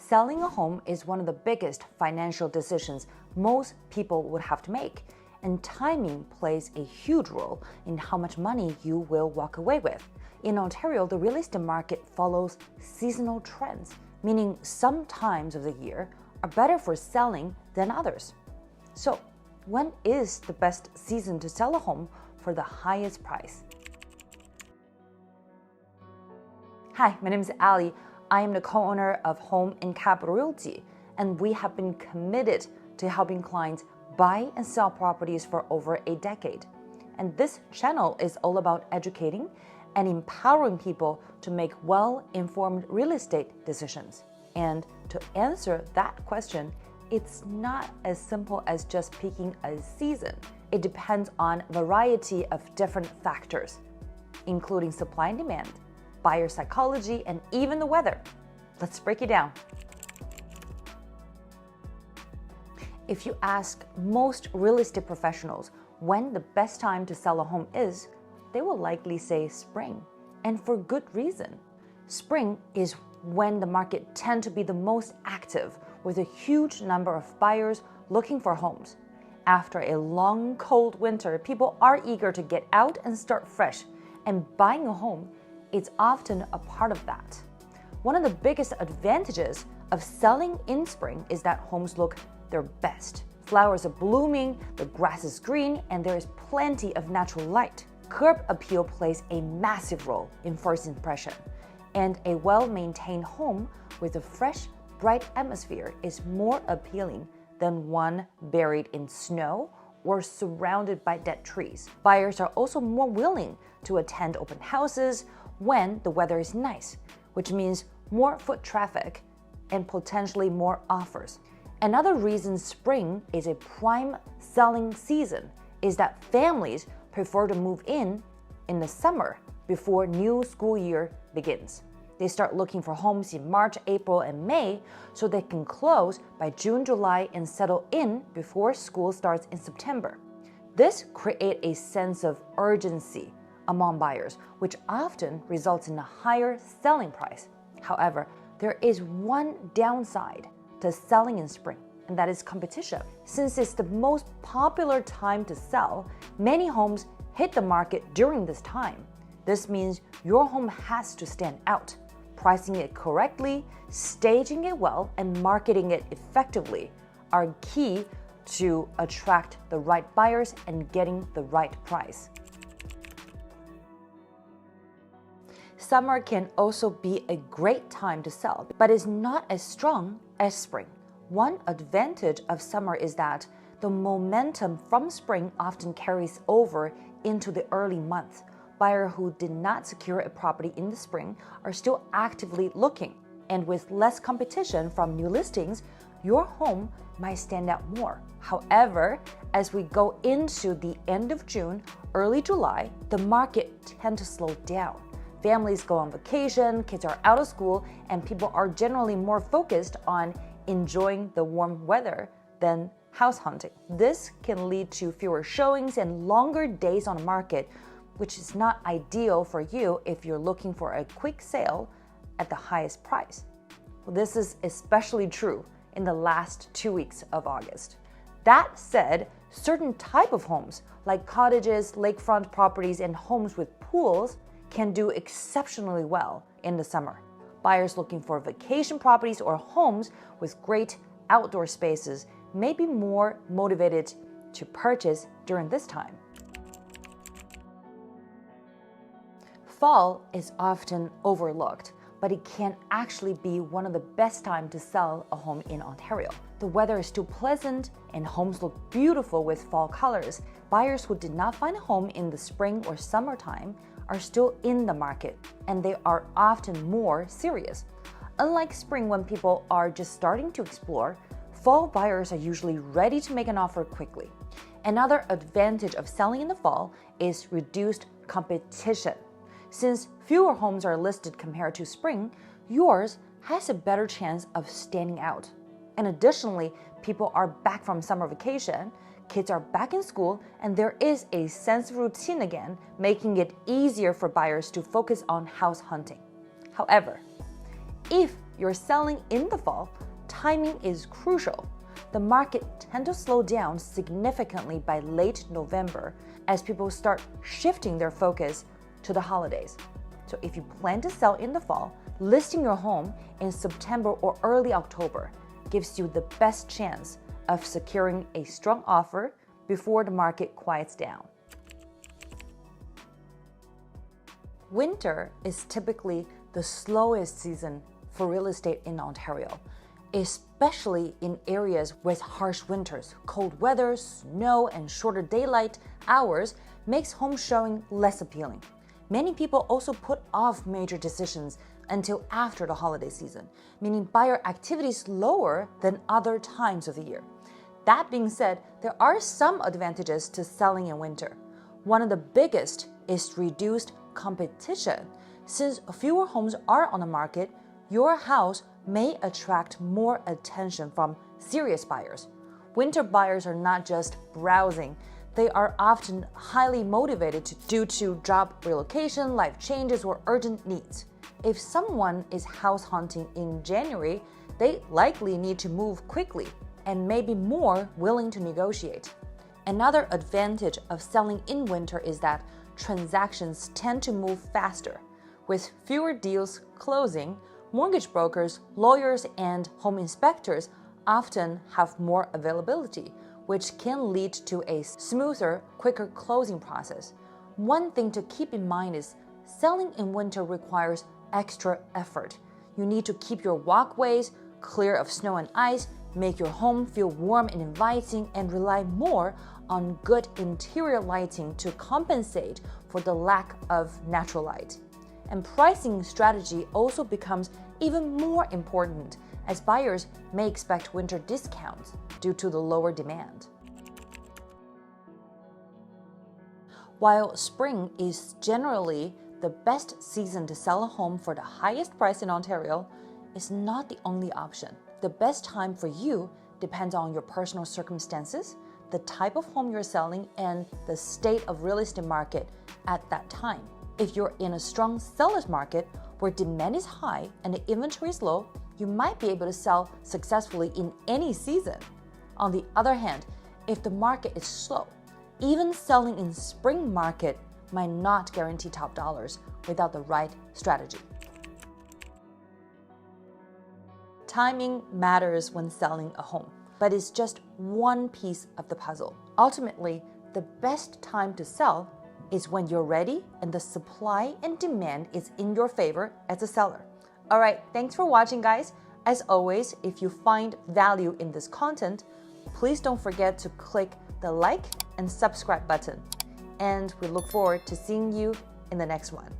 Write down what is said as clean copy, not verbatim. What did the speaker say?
Selling a home is one of the biggest financial decisions most people would have to make, and timing plays a huge role in how much money you will walk away with. In Ontario, the real estate market follows seasonal trends, meaning some times of the year are better for selling than others. So, when is the best season to sell a home for the highest price? Hi, my name is Ali. I am the co-owner of Home and Capital Realty, and we have been committed to helping clients buy and sell properties for over a decade. And this channel is all about educating and empowering people to make well-informed real estate decisions. And to answer that question, it's not as simple as just picking a season. It depends on a variety of different factors, including supply and demand, buyer psychology, and even the weather. Let's break it down. If you ask most real estate professionals when the best time to sell a home is, they will likely say spring, and for good reason. Spring is when the market tends to be the most active, with a huge number of buyers looking for homes. After a long, cold winter, people are eager to get out and start fresh, and buying a home is often a part of that. One of the biggest advantages of selling in spring is that homes look their best. Flowers are blooming, the grass is green, and there is plenty of natural light. Curb appeal plays a massive role in first impression, and a well-maintained home with a fresh, bright atmosphere is more appealing than one buried in snow or surrounded by dead trees. Buyers are also more willing to attend open houses when the weather is nice, which means more foot traffic and potentially more offers. Another reason spring is a prime selling season is that families prefer to move in the summer before new school year begins. They start looking for homes in March, April, and May so they can close by June, July, and settle in before school starts in September. This creates a sense of urgency among buyers, which often results in a higher selling price. However, there is one downside to selling in spring, and that is competition. Since it's the most popular time to sell, many homes hit the market during this time. This means your home has to stand out. Pricing it correctly, staging it well, and marketing it effectively are key to attract the right buyers and getting the right price. Summer can also be a great time to sell, but is not as strong as spring. One advantage of summer is that the momentum from spring often carries over into the early months. Buyers who did not secure a property in the spring are still actively looking, and with less competition from new listings, your home might stand out more. However, as we go into the end of June, early July, the market tends to slow down. Families go on vacation, kids are out of school, and people are generally more focused on enjoying the warm weather than house hunting. This can lead to fewer showings and longer days on the market, which is not ideal for you if you're looking for a quick sale at the highest price. This is especially true in the last 2 weeks of August. That said, certain type of homes, like cottages, lakefront properties, and homes with pools, can do exceptionally well in the summer. Buyers looking for vacation properties or homes with great outdoor spaces may be more motivated to purchase during this time. Fall is often overlooked, but it can actually be one of the best times to sell a home in Ontario. The weather is still pleasant and homes look beautiful with fall colors. Buyers who did not find a home in the spring or summertime are still in the market, and they are often more serious. Unlike spring, when people are just starting to explore, fall buyers are usually ready to make an offer quickly. Another advantage of selling in the fall is reduced competition. Since fewer homes are listed compared to spring, yours has a better chance of standing out. And additionally, people are back from summer vacation, kids are back in school, and there is a sense of routine again, making it easier for buyers to focus on house hunting. However, if you're selling in the fall, timing is crucial. The market tends to slow down significantly by late November as people start shifting their focus to the holidays. So if you plan to sell in the fall, listing your home in September or early October gives you the best chance of securing a strong offer before the market quiets down. Winter is typically the slowest season for real estate in Ontario, especially in areas with harsh winters. Cold weather, snow, and shorter daylight hours makes home showing less appealing. Many people also put off major decisions until after the holiday season, meaning buyer activity is lower than other times of the year. That being said, there are some advantages to selling in winter. One of the biggest is reduced competition. Since fewer homes are on the market, your house may attract more attention from serious buyers. Winter buyers are not just browsing. They are often highly motivated due to job relocation, life changes, or urgent needs. If someone is house hunting in January, they likely need to move quickly and may be more willing to negotiate. Another advantage of selling in winter is that transactions tend to move faster. With fewer deals closing, mortgage brokers, lawyers, and home inspectors often have more availability, which can lead to a smoother, quicker closing process. One thing to keep in mind is selling in winter requires extra effort. You need to keep your walkways clear of snow and ice, make your home feel warm and inviting, and rely more on good interior lighting to compensate for the lack of natural light. And pricing strategy also becomes even more important as buyers may expect winter discounts due to the lower demand. While spring is generally the best season to sell a home for the highest price in Ontario, it's not the only option. The best time for you depends on your personal circumstances, the type of home you're selling, and the state of real estate market at that time. If you're in a strong seller's market where demand is high and the inventory is low, you might be able to sell successfully in any season. On the other hand, if the market is slow, even selling in spring market might not guarantee top dollars without the right strategy. Timing matters when selling a home, but it's just one piece of the puzzle. Ultimately, the best time to sell is when you're ready and the supply and demand is in your favor as a seller. All right, thanks for watching, guys. As always, if you find value in this content, please don't forget to click the like and subscribe button. And we look forward to seeing you in the next one.